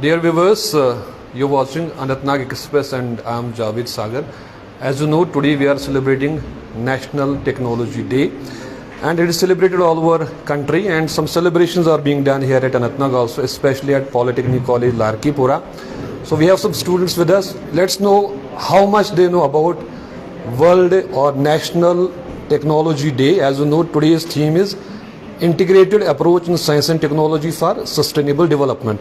Dear viewers, you're watching Anantnag Express and I'm Javed Sagar. As you know, today we are celebrating National Technology Day and it is celebrated all over country, and some celebrations are being done here at Anantnag also, especially at Polytechnic College Larkipura. So we have some students with us. Let's know how much they know about World or National Technology Day. As you know, today's theme is Integrated Approach in Science and Technology for Sustainable Development.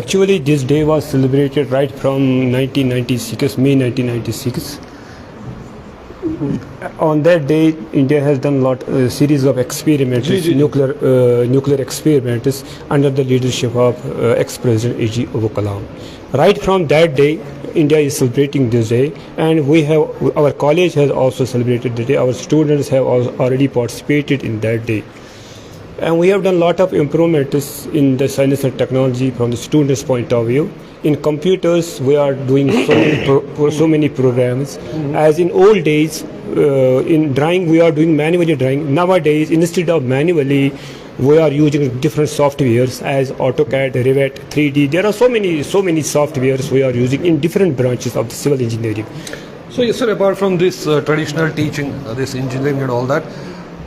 Actually, this day was celebrated right from 1996, May 1996. On that day, India has done series of experiments, nuclear experiments under the leadership of ex-President A.J. Abdul Kalam. Right from that day, India is celebrating this day, and our college has also celebrated the day. Our students have already participated in that day. And we have done a lot of improvements in the science and technology from the students' point of view. In computers, we are doing so many programs. As in old days, in drawing, we are doing manually drawing. Nowadays, instead of manually, we are using different softwares as AutoCAD, Revit, 3D. There are so many softwares we are using in different branches of the civil engineering. So yes sir, apart from this traditional teaching, this engineering and all that,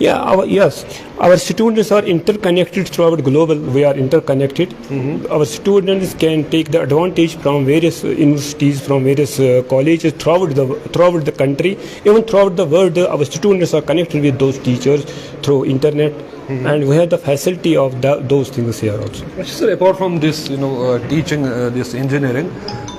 Yes, our students are interconnected throughout global. We are interconnected. Our students can take the advantage from various universities, from various colleges throughout the country, even throughout the world. Our students are connected with those teachers through internet, and we have the facility of those things here also. Sir, apart from this, teaching this engineering,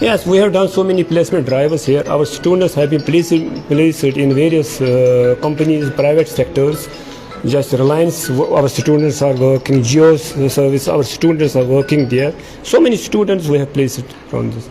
Yes, we have done so many placement drivers here. Our students have been placed in various companies, private sectors. Just Reliance, our students are working. Geos service, our students are working there. So many students we have placed from this.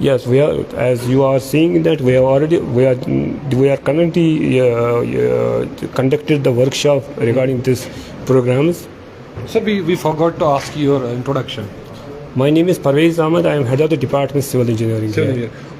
Yes, we are. As you are seeing that we are currently conducted the workshop regarding this programs. Sir, we forgot to ask you your introduction. My name is Parvez Ahmed. I am head of the department Civil Engineering.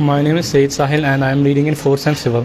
My name is Said Sahil and I am reading in 4th Sem Civil.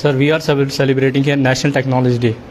Sir, we are celebrating here National Technology Day.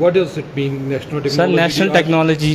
what does it mean National Technology? Sir, National Technology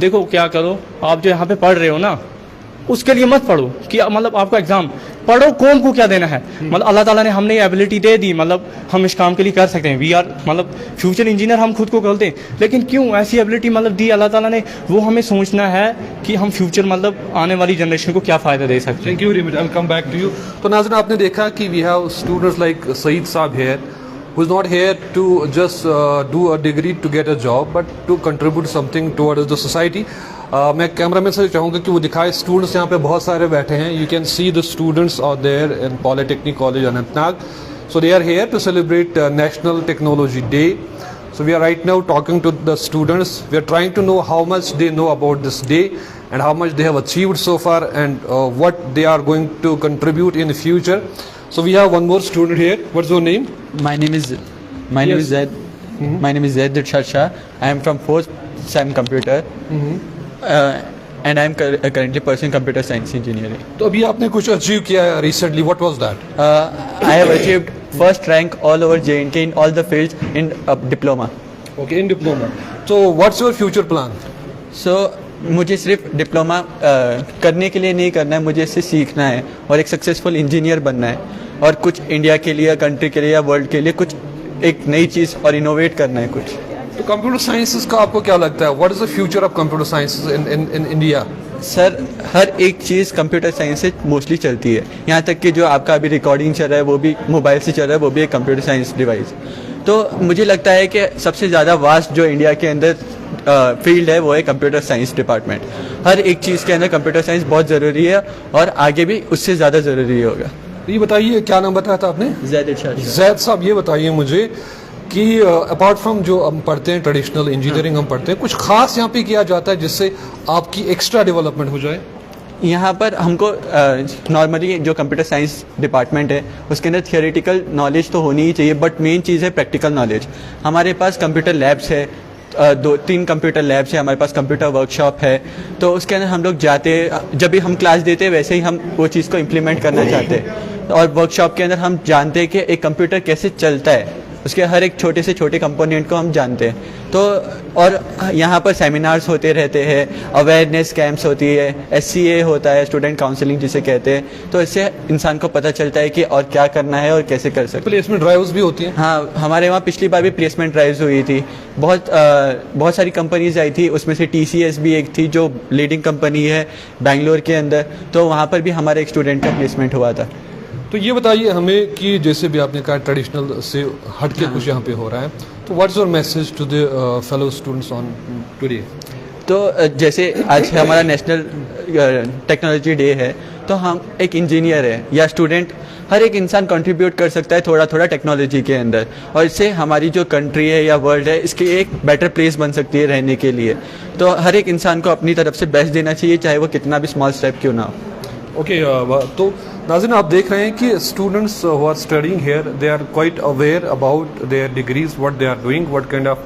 دیکھو کیا کرو, آپ جو یہاں پہ پڑھ رہے ہو نا اس کے لیے مت پڑھو کہ مطلب آپ کو ایگزام پڑھو قوم کو کیا دینا ہے. مطلب اللہ تعالیٰ نے ہم نے یہ ایبلٹی دے دی, مطلب ہم اس کام کے لیے کر سکتے ہیں. وی آر مطلب فیوچر انجینئر ہم خود کو کہتے ہیں, لیکن کیوں ایسی ایبلٹی مطلب دی اللہ تعالیٰ نے, وہ ہمیں سوچنا ہے کہ ہم فیوچر مطلب آنے والی جنریشن کو کیا فائدہ دے سکتے ہیں. Thank you very much. I will come back to you. تو ناظرین آپ نے دیکھا کہ we have students like Saeed صاحب here who is not here to just do a degree to get a job but to contribute something towards the society. میں camera مین سے چاہوں گا کہ وہ دکھائے. اسٹوڈنٹس یہاں پہ بہت سارے بیٹھے ہیں. You can see the students are there in polytechnic college Anantnag. So they are here to celebrate national technology day. So we are right now talking to the students. We are trying to know how much they know about this day and how much they have achieved so far and what they are going to contribute in the future. So we have one more student here. What's your name? My name is Zaid. My name is Zaid Shah. I am from 4th SEM Computer, and I am currently pursuing computer science engineering. تو ابھی آپ نے کچھ achieve کیا ہے recently. What was that? I have achieved first rank all over J&K in all the fields in diploma. Okay, in diploma. So what's your future plan? So مجھے صرف diploma کرنے کے لیے نہیں کرنا ہے, مجھے اس سے سیکھنا ہے اور ایک سکسیزفل انجینئر بننا ہے اور کچھ انڈیا کے لیے, کنٹری کے لیے یا ورلڈ کے لیے کچھ ایک نئی چیز اور انوویٹ کرنا ہے کچھ. تو کمپیوٹر سائنسز کا آپ کو کیا لگتا ہے, what is the future of computer sciences in India? Sir ہر ایک چیز کمپیوٹر سائنس سے موسٹلی چلتی ہے, یہاں تک کہ جو آپ کا ابھی ریکارڈنگ چل رہا ہے وہ بھی موبائل سے چل رہا ہے, وہ بھی ایک کمپیوٹر سائنس ڈیوائس. تو مجھے لگتا ہے کہ سب سے زیادہ واسٹ جو انڈیا کے اندر فیلڈ ہے وہ ہے کمپیوٹر سائنس ڈپارٹمنٹ. ہر ایک چیز کے اندر کمپیوٹر سائنس بہت ضروری ہے اور آگے بھی اس سے زیادہ ضروری ہوگا. یہ بتائیے کیا نام بتایا تھا آپ نے؟ زید شاہ. زید صاحب یہ بتائیے مجھے کہ اپارٹ فرام جو ہم پڑھتے ہیں ٹریڈیشنل انجینئرنگ ہم پڑھتے ہیں, کچھ خاص یہاں پہ کیا جاتا ہے جس سے آپ کی ایکسٹرا ڈیولپمنٹ ہو جائے؟ یہاں پر ہم کو نارملی جو کمپیوٹر سائنس ڈپارٹمنٹ ہے اس کے اندر تھیوریٹیکل نالج تو ہونی ہی چاہیے, بٹ مین چیز ہے پریکٹیکل نالج. ہمارے پاس کمپیوٹر لیبس ہے, 2-3 کمپیوٹر لیبس ہیں, ہمارے پاس کمپیوٹر ورک شاپ ہے. تو اس کے اندر ہم لوگ جاتے, جب بھی ہم کلاس دیتے ویسے ہی ہم وہ چیز کو امپلیمنٹ کرنا چاہتے ہیں. اور ورک شاپ کے اندر ہم جانتے ہیں کہ ایک کمپیوٹر کیسے چلتا ہے, اس کے ہر ایک چھوٹے سے چھوٹے کمپوننٹ کو ہم جانتے ہیں. تو اور یہاں پر سیمینارز ہوتے رہتے ہیں, اویئرنیس کیمپس ہوتی ہے, SCA ہوتا ہے, اسٹوڈنٹ کاؤنسلنگ جسے کہتے ہیں. تو اس سے انسان کو پتہ چلتا ہے کہ اور کیا کرنا ہے اور کیسے کر سکتے. پلیسمنٹ ڈرائیوز بھی ہوتی ہیں؟ ہاں, ہمارے وہاں پچھلی بار بھی پلیسمنٹ ڈرائیوز ہوئی تھی. بہت ساری کمپنیز آئی تھی, اس میں سے TCS بھی ایک تھی جو لیڈنگ کمپنی ہے بنگلور کے اندر. تو وہاں پر بھی ہمارے ایک اسٹوڈنٹ کا پلیسمنٹ ہوا تھا. تو یہ بتائیے ہمیں کہ جیسے بھی آپ نے کہا ٹریڈیشنل سے ہٹ کے کچھ یہاں پہ ہو رہا ہے, تو what's your message to the fellow students on today? تو جیسے آج ہمارا نیشنل ٹیکنالوجی ڈے ہے, تو ہم ایک انجینئر ہے یا اسٹوڈنٹ, ہر ایک انسان کنٹریبیوٹ کر سکتا ہے تھوڑا تھوڑا ٹیکنالوجی کے اندر, اور اس سے ہماری جو کنٹری ہے یا ورلڈ ہے اس کی ایک بیٹر پلیس بن سکتی ہے رہنے کے لیے. تو ہر ایک انسان کو اپنی طرف سے بیسٹ دینا چاہیے, چاہے وہ کتنا بھی اسمال اسٹیپ کیوں نہ ہو. اوکے, تو ناظرین آپ دیکھ رہے ہیں کہ students who are studying here, they are quite aware about their degrees, what they are doing, what kind of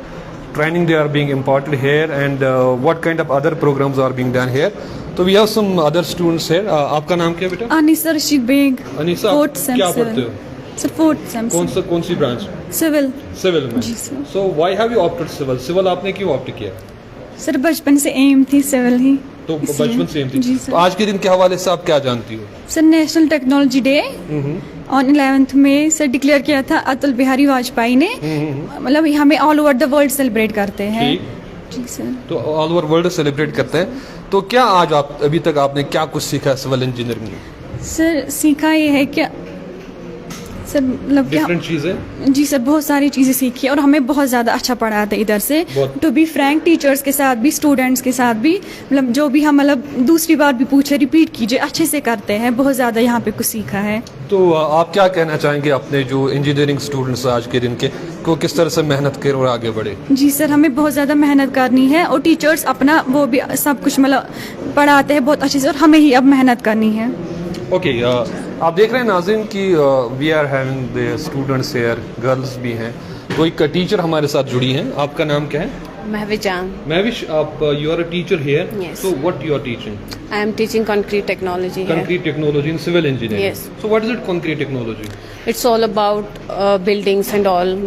training they are being imparted here and what kind of other programs are being done here. So we have some other students here. آپ کا نام کیا بیٹا؟ انیسا Rashid bag. انیسا, کیا پڑھتے ہو؟ سر 4th same. کون سی branch? Civil. Civil میں. جی سر. So why have you opted civil? Civil آپ نے کیوں opt کیا؟ سر بچپن سے ایم تھی سول ہی. تو بچپن سے ایم تھی. جی سر. تو آج کے دن کے حوالے سے آپ کیا جانتی ہو؟ Sir national technology day on 11th میں سر ڈکلیئر کیا تھا اٹل بہاری واجپئی نے, مطلب ہمیں all over the world celebrate کرتے ہیں. جی سر. تو آل اوور ورلڈ سیلیبریٹ کرتے ہیں. تو کیا آج آپ ابھی تک آپ نے کیا کچھ سیکھا سول انجینئرنگ میں؟ سر سیکھا یہ ہے کہ سر مطلب ڈفرینٹ چیزیں. جی سر بہت ساری چیزیں سیکھی اور ہمیں بہت زیادہ اچھا پڑھا تھا ادھر سے. ٹو بی فرینک ٹیچرس کے ساتھ بھی, اسٹوڈنٹس کے ساتھ بھی, مطلب جو بھی ہم مطلب دوسری بار بھی پوچھے ریپیٹ کیجیے, اچھے سے کرتے ہیں. بہت زیادہ یہاں پہ کچھ سیکھا ہے. تو آپ کیا کہنا چاہیں گے اپنے جو انجینئرنگ اسٹوڈنٹس آج کے دن کے کو کس طرح سے محنت کریں اور آگے بڑھے؟ جی سر ہمیں بہت زیادہ محنت کرنی ہے اور ٹیچرس اپنا وہ بھی سب کچھ مطلب پڑھاتے ہیں بہت اچھے سے, اور ہمیں ہی اب محنت کرنی ہے. اوکے, آپ دیکھ رہے ہیں ناظرین کہ we are having the students here, girls بھی ہیں. تو ایک ٹیچر ہمارے ساتھ جڑی ہیں. آپ کا نام کیا ہے؟ مہوش جان. مہوش, آپ you are a teacher here. Yes. So what you are teaching? I am teaching concrete technology here. Concrete technology in civil engineering. Yes. So what is it concrete technology? It's all about buildings and all.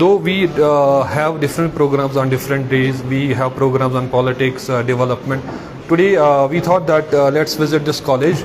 Though we have different programs on different days, we have programs on politics, development. Today we thought that let's visit this college,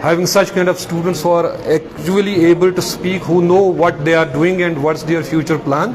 having such kind of students who are actually able to speak, who know what they are doing and what's their future plan.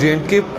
J&K